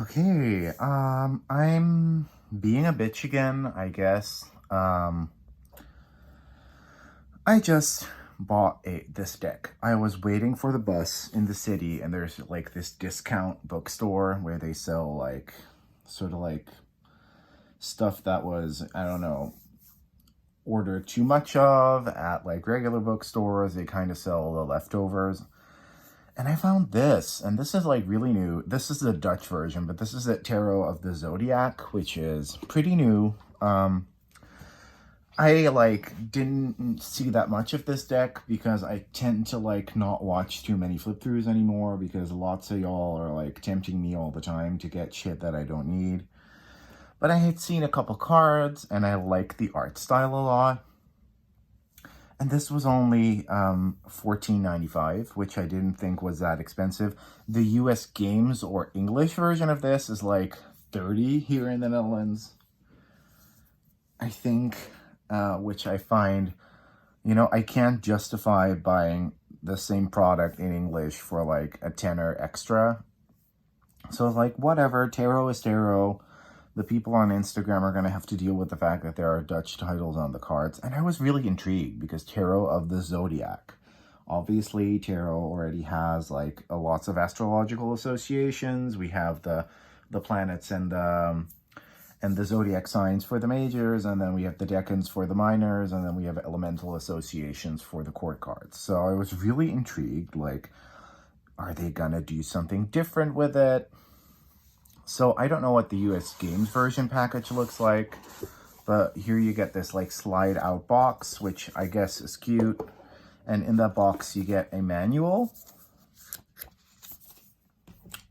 Okay, I'm being a bitch again, I guess. I just bought this deck. I was waiting for the bus in the city, and there's like this discount bookstore where they sell like sort of like stuff that was, I don't know, ordered too much of at like regular bookstores. They kind of sell the leftovers. And I found this, and this is like really new. This is the Dutch version, but this is the Tarot of the Zodiac, which is pretty new. I like didn't see that much of this deck because I tend to like not watch too many flip throughs anymore because lots of y'all are like tempting me all the time to get shit that I don't need. But I had seen a couple cards and I like the art style a lot. And this was only $14.95, which I didn't think was that expensive. The US Games or English version of this is like 30 here in the Netherlands, I think, which I find, I can't justify buying the same product in English for like a tenner extra. So it's like, whatever, tarot is tarot. The people on Instagram are going to have to deal with the fact that there are Dutch titles on the cards. And I was really intrigued because Tarot of the Zodiac. Obviously, tarot already has like lots of astrological associations. We have the planets and the zodiac signs for the majors, and then we have the decans for the minors, and then we have elemental associations for the court cards. So I was really intrigued, like, are they gonna do something different with it? So I don't know what the US Games version package looks like, but here you get this like slide out box, which I guess is cute. And in that box you get a manual.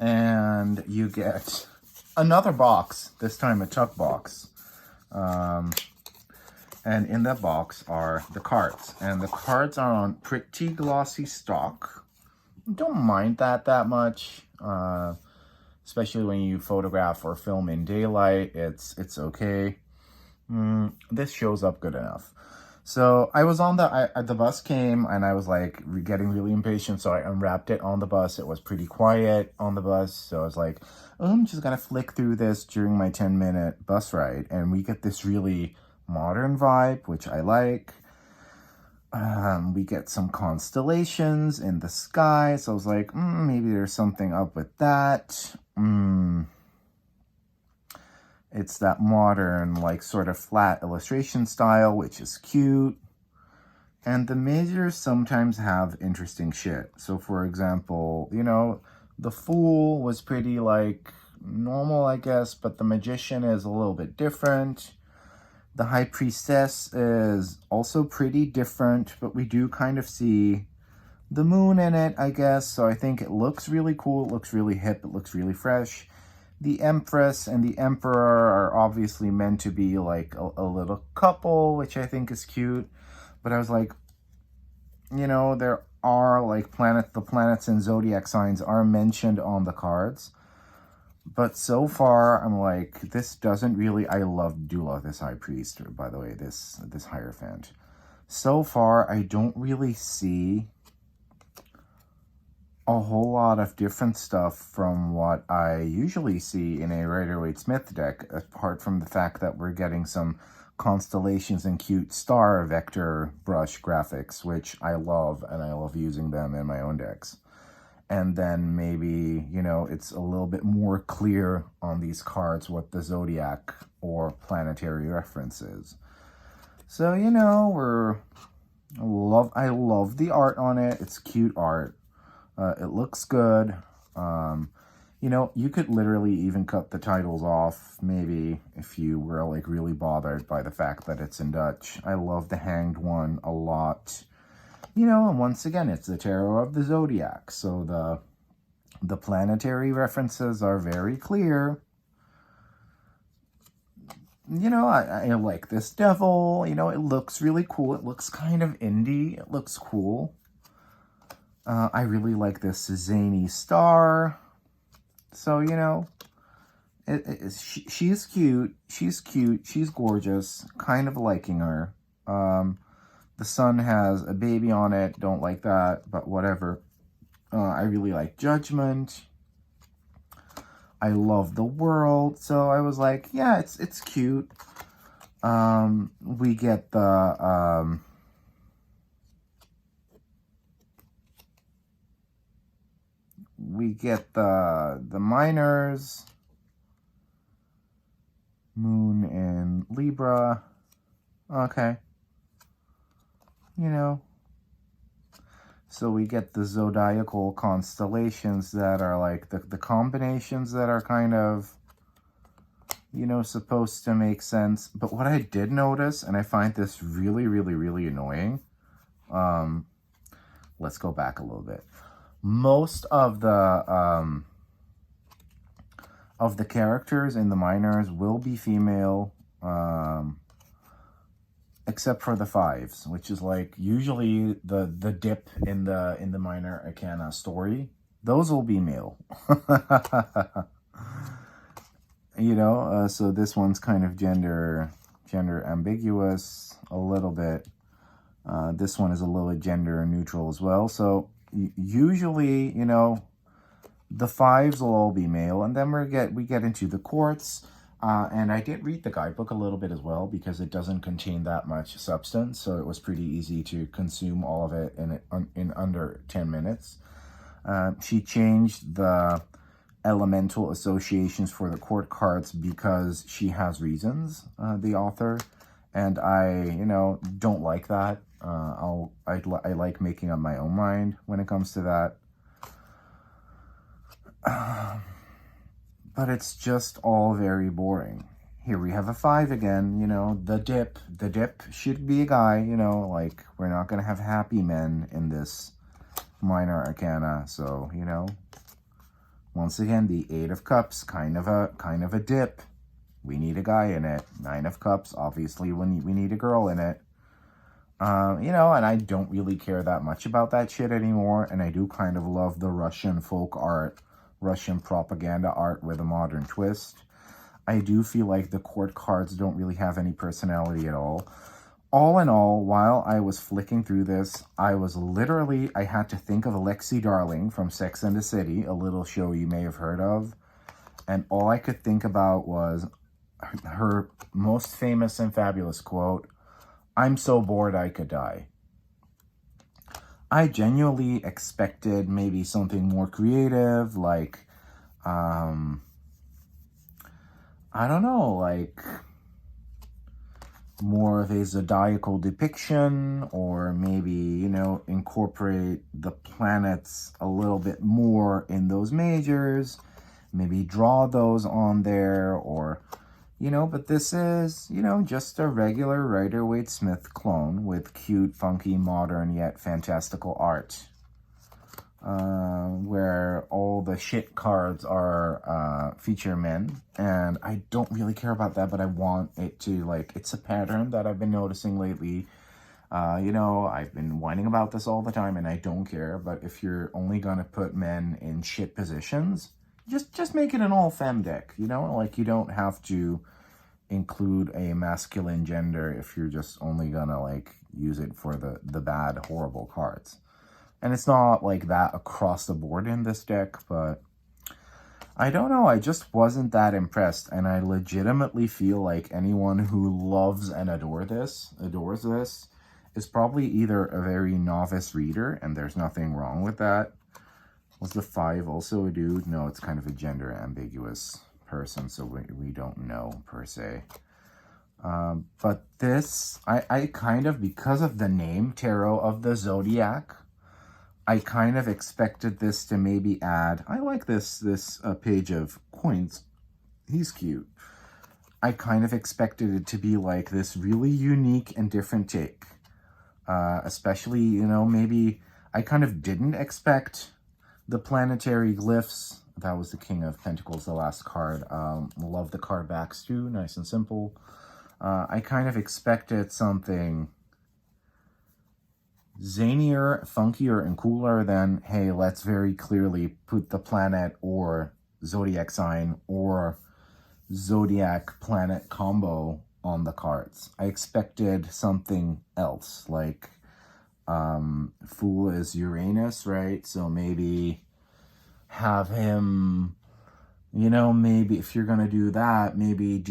And you get another box, this time a tuck box. And in that box are the cards. And the cards are on pretty glossy stock. Don't mind that much. Especially when you photograph or film in daylight, it's okay. This shows up good enough. So I was on the bus came and I was like getting really impatient. So I unwrapped it on the bus. It was pretty quiet on the bus. So I was like, oh, I'm just gonna flick through this during my 10-minute bus ride. And we get this really modern vibe, which I like. We get some constellations in the sky. So I was like, maybe there's something up with that. It's that modern, like, sort of flat illustration style, which is cute. And the majors sometimes have interesting shit. So, for example, the Fool was pretty, like, normal, I guess, but the Magician is a little bit different. The High Priestess is also pretty different, but we do kind of see the moon in it, I guess. So I think it looks really cool. It looks really hip. It looks really fresh. The Empress and the Emperor are obviously meant to be like a little couple, which I think is cute. But I was like, there are like the planets and zodiac signs are mentioned on the cards. But so far, I'm like, this doesn't really, I do love this High Priest, or by the way, this Hierophant. So far, I don't really see a whole lot of different stuff from what I usually see in a Rider-Waite-Smith deck, apart from the fact that we're getting some constellations and cute star vector brush graphics, which I love, and I love using them in my own decks. And then maybe, it's a little bit more clear on these cards what the zodiac or planetary reference is. So, I love the art on it. It's cute art. It looks good. You could literally even cut the titles off, maybe, if you were, like, really bothered by the fact that it's in Dutch. I love the Hanged one a lot. And once again, it's the Tarot of the Zodiac, so the planetary references are very clear. I like this devil. It looks really cool. It looks kind of indie. It looks cool. I really like this zany star. So, she's cute. She's cute. She's gorgeous. Kind of liking her. The sun has a baby on it. Don't like that, but whatever. I really like Judgment. I love the world. So I was like, yeah, it's cute. We get the minors, Moon in Libra. Okay. You know. So we get the zodiacal constellations that are like the combinations that are kind of, you know, supposed to make sense. But what I did notice, and I find this really, really, really annoying. Let's go back a little bit. Most of the characters in the minors will be female, except for the fives, which is like usually the dip in the minor arcana story. Those will be male. You know, so this one's kind of gender ambiguous a little bit. This one is a little gender neutral as well. So usually, you know, the fives will all be male, and then we get into the courts. And I did read the guidebook a little bit as well, because it doesn't contain that much substance, so it was pretty easy to consume all of it in under 10 minutes. She changed the elemental associations for the court cards because she has reasons, the author, and I, you know, don't like that. I like making up my own mind when it comes to that. But it's just all very boring. Here we have a 5 again, you know, the dip should be a guy, you know, like, we're not going to have happy men in this minor arcana, so, you know, once again, the 8 of Cups, kind of a dip. We need a guy in it. 9 of Cups, obviously we need a girl in it. You know, and I don't really care that much about that shit anymore, and I do kind of love the Russian folk art, Russian propaganda art with a modern twist. I do feel like the court cards don't really have any personality at all. All in all, while I was flicking through this, I had to think of Alexi Darling from Sex and the City, a little show you may have heard of. And all I could think about was her most famous and fabulous quote, "I'm so bored I could die." I genuinely expected maybe something more creative, like, I don't know, like more of a zodiacal depiction, or maybe, you know, incorporate the planets a little bit more in those majors, maybe draw those on there, or, you know, but this is, you know, just a regular Rider-Waite-Smith clone with cute, funky, modern, yet fantastical art. Where all the shit cards are feature men, and I don't really care about that, but I want it to, like, it's a pattern that I've been noticing lately. You know, I've been whining about this all the time, and I don't care, but if you're only gonna put men in shit positions, just make it an all-femme deck, you know? Like, you don't have to include a masculine gender if you're just only gonna, like, use it for the bad, horrible cards. And it's not like that across the board in this deck, but I don't know. I just wasn't that impressed. And I legitimately feel like anyone who loves and adores this, is probably either a very novice reader, and there's nothing wrong with that. Was the 5 also a dude? No, it's kind of a gender ambiguous person, so we don't know per se. But this, I kind of, because of the name, Tarot of the Zodiac, I kind of expected this to maybe add, I like this page of coins. He's cute. I kind of expected it to be like this really unique and different take. Especially, you know, maybe I kind of didn't expect the planetary glyphs. That was the King of Pentacles, the last card. Love the card backs too, nice and simple. I kind of expected something zanier, funkier, and cooler than, hey, let's very clearly put the planet or zodiac sign or zodiac planet combo on the cards. I expected something else, like Fool is Uranus, right? So maybe have him You know, maybe if you're going to do that, maybe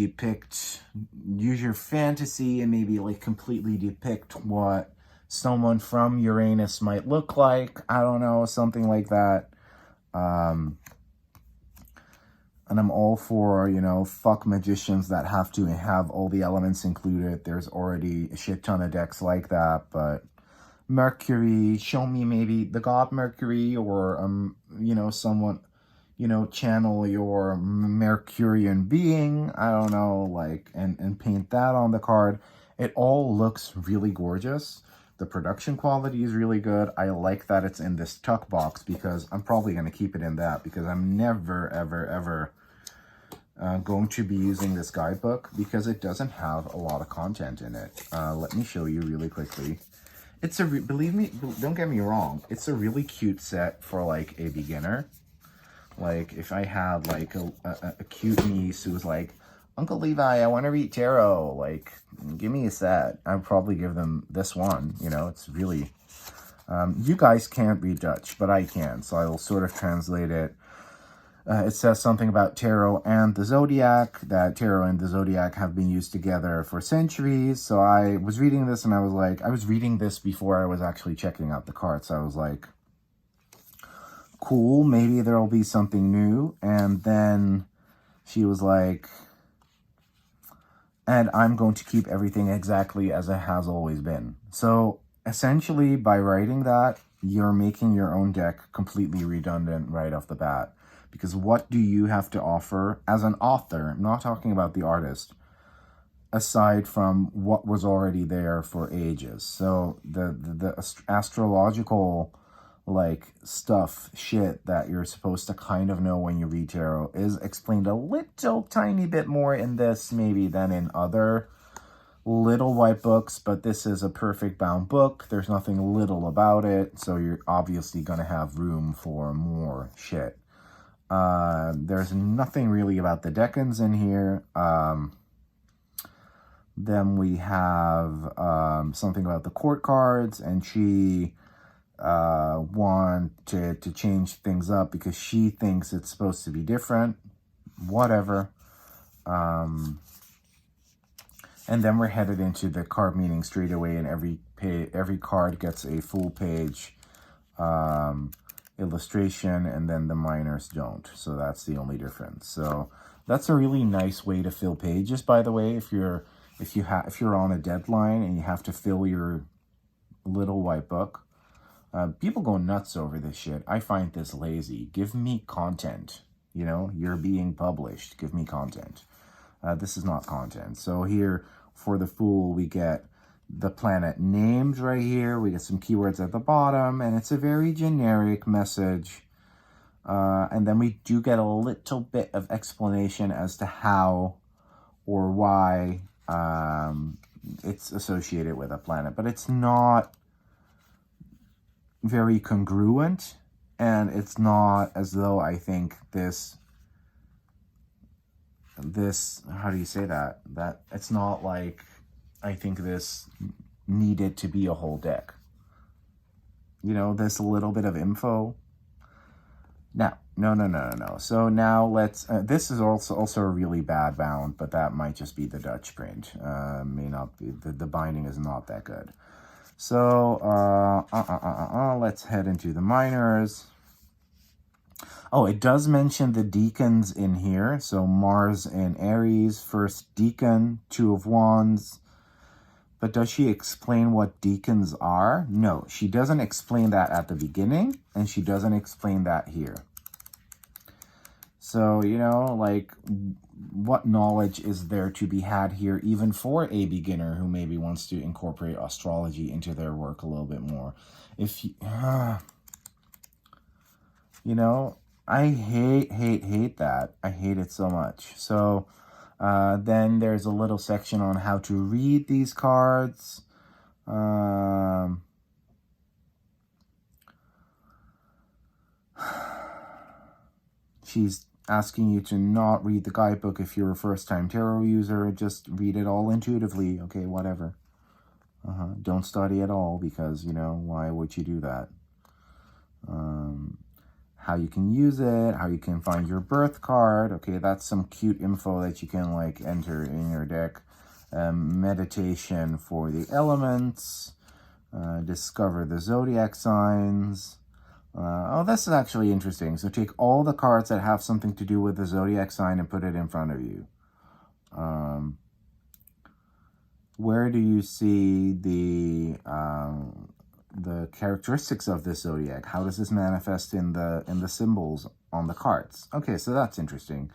use your fantasy and maybe like completely depict what someone from Uranus might look like. I don't know, something like that. And I'm all for, you know, fuck magicians that have to have all the elements included. There's already a shit ton of decks like that, but Mercury, show me maybe the god Mercury, or, you know, someone, you know, channel your Mercurian being, I don't know, like, and paint that on the card. It all looks really gorgeous. The production quality is really good. I like that it's in this tuck box, because I'm probably going to keep it in that, because I'm never, ever, ever going to be using this guidebook, because it doesn't have a lot of content in it. Let me show you really quickly. It's believe me, don't get me wrong, it's a really cute set for like a beginner. Like if I had like a cute niece who was like, Uncle Levi, I want to read tarot, like give me a set, I'd probably give them this one. You know, it's really, you guys can't read Dutch, but I can, so I will sort of translate it. It says something about tarot and the zodiac, that tarot and the zodiac have been used together for centuries. So I was reading this and I was like, I was reading this before I was actually checking out the cards. So I was like, cool, maybe there'll be something new. And then she was like, and I'm going to keep everything exactly as it has always been. So essentially by writing that, you're making your own deck completely redundant right off the bat. Because what do you have to offer as an author? I'm not talking about the artist, aside from what was already there for ages. So the astrological like shit that you're supposed to kind of know when you read tarot is explained a little tiny bit more in this maybe than in other little white books, but this is a perfect bound book. There's nothing little about it, so you're obviously going to have room for more shit. There's nothing really about the decans in here. Then we have something about the court cards, and she wanted to change things up because she thinks it's supposed to be different. Whatever. And then we're headed into the card meaning straight away, and every card gets a full page illustration, and then the minors don't. So that's the only difference. So that's a really nice way to fill pages, by the way. If you're on a deadline and you have to fill your little white book, people go nuts over this shit. I find this lazy. Give me content. You know, you're being published. Give me content. This is not content. So here for the Fool, we get the planet names right here. We get some keywords at the bottom, and it's a very generic message. And then we do get a little bit of explanation as to how or why it's associated with a planet, but it's not very congruent, and it's not as though I think this how do you say that it's not like I think this needed to be a whole deck. You know, this little bit of info. Now, no. So now let's, this is also a really bad bound, but that might just be the Dutch print. May not be, the binding is not that good. So, let's head into the minors. Oh, it does mention the deacons in here. So Mars and Aries, first deacon, 2 of Wands. But does she explain what deacons are? No, she doesn't explain that at the beginning, and she doesn't explain that here. So, you know, like, what knowledge is there to be had here, even for a beginner who maybe wants to incorporate astrology into their work a little bit more? If you, you know, I hate that. I hate it so much. So, then there's a little section on how to read these cards. She's asking you to not read the guidebook if you're a first-time tarot user. Just read it all intuitively. Okay, whatever. Don't study at all, because, you know, why would you do that? how you can use it, how you can find your birth card. Okay, that's some cute info that you can like enter in your deck. Meditation for the elements. Discover the zodiac signs. Oh, this is actually interesting. So take all the cards that have something to do with the zodiac sign and put it in front of you. Where do you see the characteristics of this zodiac? How does this manifest in the symbols on the cards? Okay, so that's interesting.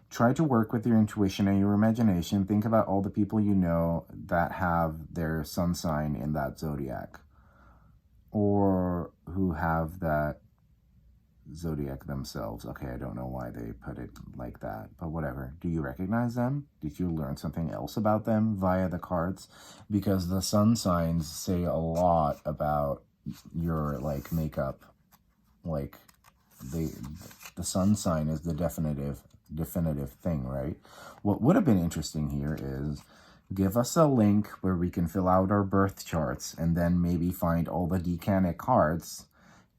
Try to work with your intuition and your imagination. Think about all the people you know that have their sun sign in that zodiac, or who have that zodiac themselves. Okay, I don't know why they put it like that, but whatever. Do you recognize them? Did you learn something else about them via the cards? Because the sun signs say a lot about your like makeup. Like the sun sign is the definitive thing, right? What would have been interesting here is give us a link where we can fill out our birth charts and then maybe find all the decanic cards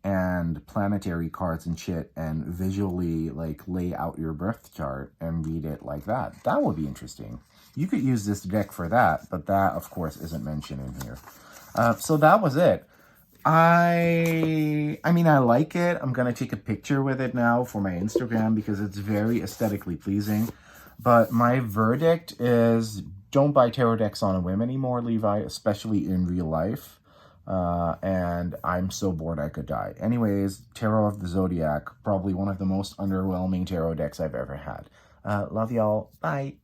and planetary cards and shit and visually like lay out your birth chart and read it like that. That would be interesting. You could use this deck for that, but that of course isn't mentioned in here. So that was it. I mean, I like it. I'm going to take a picture with it now for my Instagram because it's very aesthetically pleasing. But my verdict is don't buy tarot decks on a whim anymore, Levi, especially in real life. And I'm so bored I could die. Anyways, Tarot of the Zodiac, probably one of the most underwhelming tarot decks I've ever had. Love y'all. Bye.